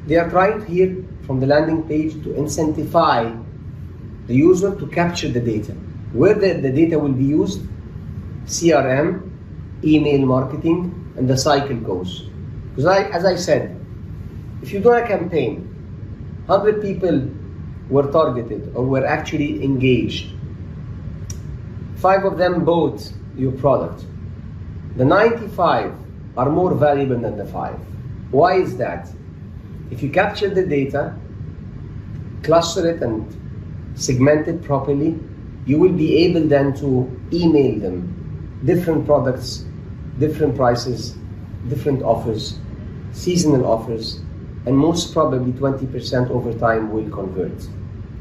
They are trying here from the landing page to incentivize the user to capture the data. Where the data will be used? CRM, email marketing, and the cycle goes. Because as I said, if you do a campaign, 100 people were targeted or were actually engaged. 5 of them bought your product. The 95 are more valuable than the 5. Why is that? If you capture the data, cluster it and segment it properly, you will be able then to email them different products, different prices, different offers, seasonal offers, and most probably 20% over time will convert.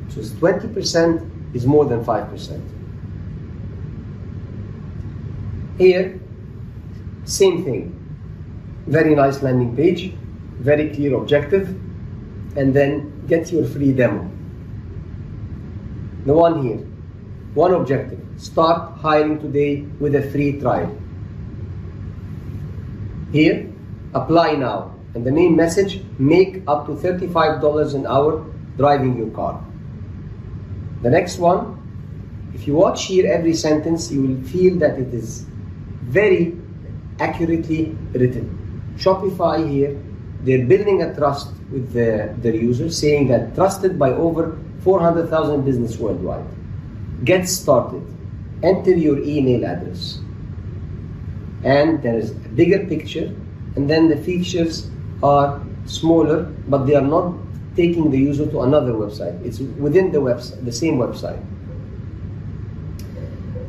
So 20% is more than 5%. Here, same thing. Very nice landing page, very clear objective, and then get your free demo. The one here, one objective, start hiring today with a free trial. Here, apply now, and the main message, make up to $35 an hour driving your car. The next one, if you watch here every sentence, you will feel that it is very accurately written. Shopify here, they're building a trust with their users, saying that trusted by over 400,000 businesses worldwide. Get started. Enter your email address. And there is a bigger picture, and then the features are smaller, but they are not taking the user to another website. It's within the website, the same website.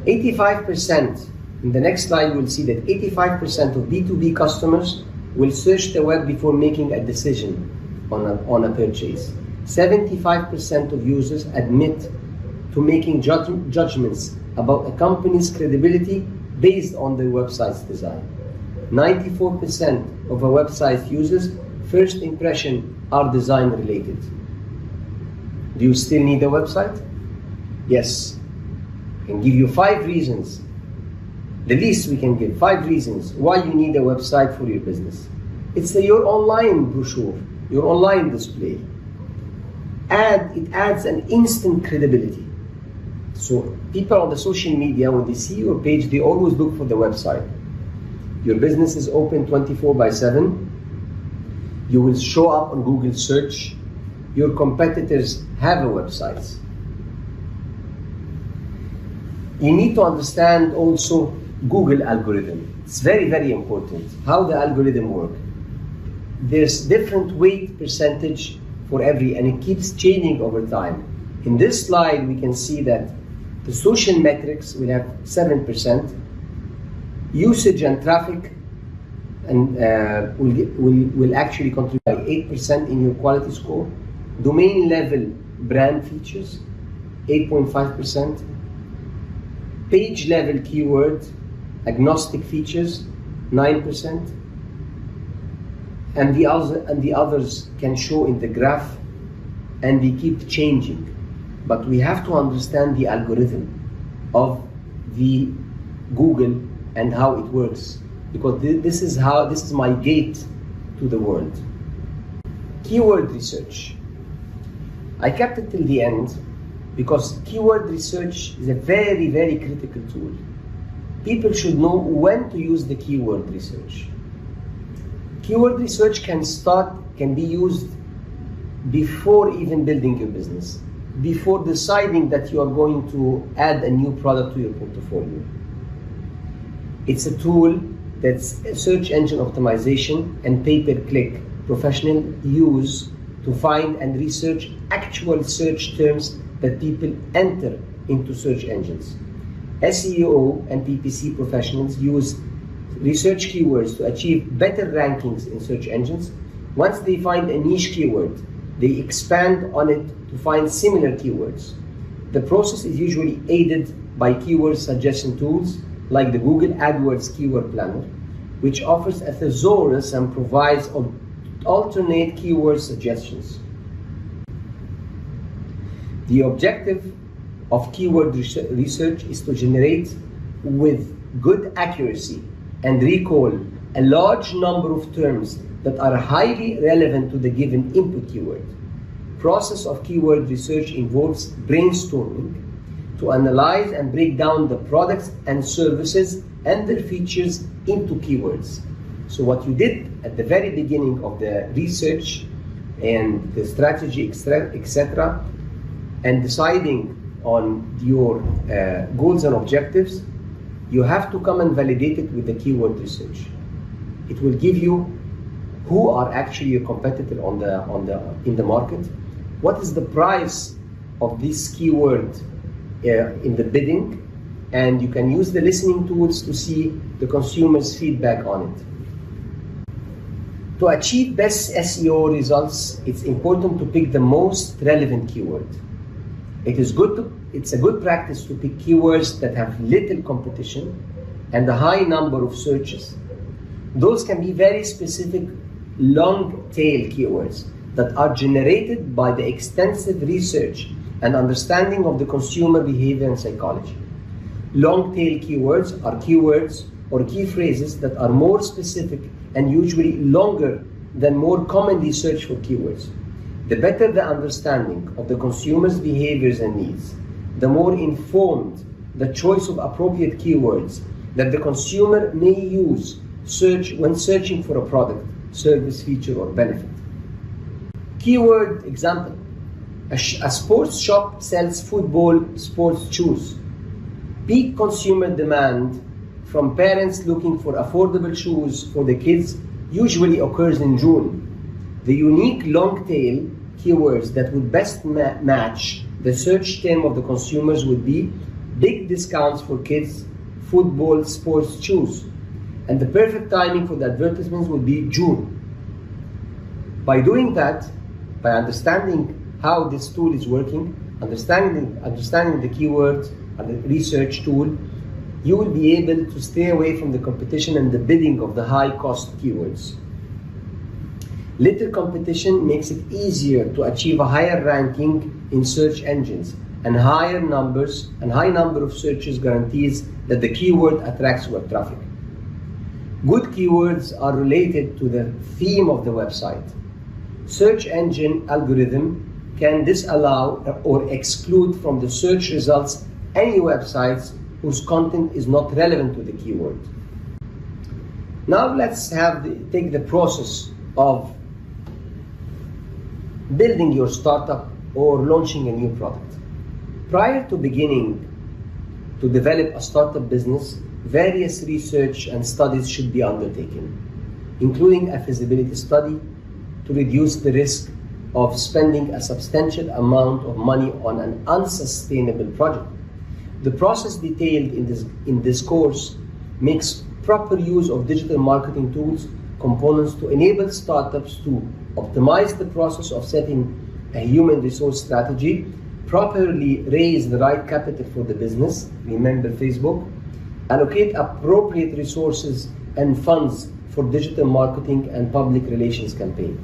85%, in the next slide we'll see that 85% of B2B customers will search the web before making a decision on a purchase. 75% of users admit to making judgments about a company's credibility based on their website's design. 94% of a website users' first impression are design related. Do you still need a website? Yes. I can give you 5 reasons. The least we can give 5 reasons why you need a website for your business. It's your online brochure, your online display. It adds an instant credibility. So people on the social media, when they see your page, they always look for the website. Your business is open 24/7. You will show up on Google search. Your competitors have a website. You need to understand also Google algorithm. It's very, very important how the algorithm works. There's different weight percentage for every, and it keeps changing over time. In this slide, we can see that the social metrics will have 7%, usage and traffic and will actually contribute by 8% in your quality score. Domain level brand features, 8.5%. Page level keyword agnostic features, 9%. And the others can show in the graph, and they keep changing. But we have to understand the algorithm of the Google and how it works, because this is my gate to the world. Keyword research. I kept it till the end because keyword research is a very, very critical tool. People should know when to use the keyword research. Keyword research can be used before even building your business, before deciding that you are going to add a new product to your portfolio. It's a tool that's search engine optimization and pay-per-click professionals use to find and research actual search terms that people enter into search engines. SEO and PPC professionals use research keywords to achieve better rankings in search engines. Once they find a niche keyword, they expand on it to find similar keywords. The process is usually aided by keyword suggestion tools like the Google AdWords Keyword Planner, which offers a thesaurus and provides alternate keyword suggestions. The objective of keyword research is to generate with good accuracy and recall a large number of terms that are highly relevant to the given input keyword. Process of keyword research involves brainstorming to analyze and break down the products and services and their features into keywords. So what you did at the very beginning of the research and the strategy, etc., and deciding on your goals and objectives, you have to come and validate it with the keyword research. It will give you who are actually your competitor in the market, what is the price of this keyword in the bidding, and you can use the listening tools to see the consumer's feedback on it. To achieve best SEO results, it's important to pick the most relevant keyword. It's a good practice to pick keywords that have little competition and a high number of searches. Those can be very specific long tail keywords that are generated by the extensive research and understanding of the consumer behavior and psychology. Long tail keywords are keywords or key phrases that are more specific and usually longer than more commonly searched for keywords. The better the understanding of the consumer's behaviors and needs, the more informed the choice of appropriate keywords that the consumer may use when searching for a product, service, feature, or benefit. Keyword example: a sports shop sells football sports shoes. Peak consumer demand from parents looking for affordable shoes for the kids usually occurs in June. The unique long tail keywords that would best match the search term of the consumers would be big discounts for kids, football, sports shoes. And the perfect timing for the advertisements would be June. By doing that, by understanding how this tool is working, understanding the keywords and the research tool, you will be able to stay away from the competition and the bidding of the high-cost keywords. Little competition makes it easier to achieve a higher ranking in search engines, and high number of searches guarantees that the keyword attracts web traffic. Good keywords are related to the theme of the website. Search engine algorithm can disallow or exclude from the search results any websites whose content is not relevant to the keyword. Now let's take the process of building your startup or launching a new product. Prior to beginning to develop a startup business, various research and studies should be undertaken, including a feasibility study to reduce the risk of spending a substantial amount of money on an unsustainable project. The process detailed in this course makes proper use of digital marketing tools, components to enable startups to optimize the process of setting a human resource strategy, properly raise the right capital for the business, remember Facebook, allocate appropriate resources and funds for digital marketing and public relations campaign.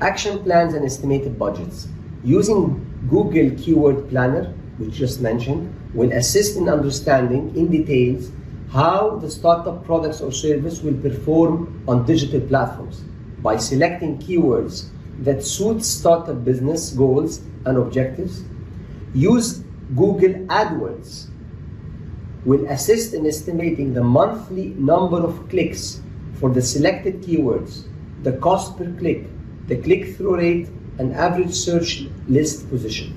Action plans and estimated budgets. Using Google Keyword Planner, which just mentioned, will assist in understanding in details how the startup products or service will perform on digital platforms by selecting keywords that suit startup business goals and objectives. Use Google AdWords will assist in estimating the monthly number of clicks for the selected keywords, the cost per click, the click-through rate, and average search list position.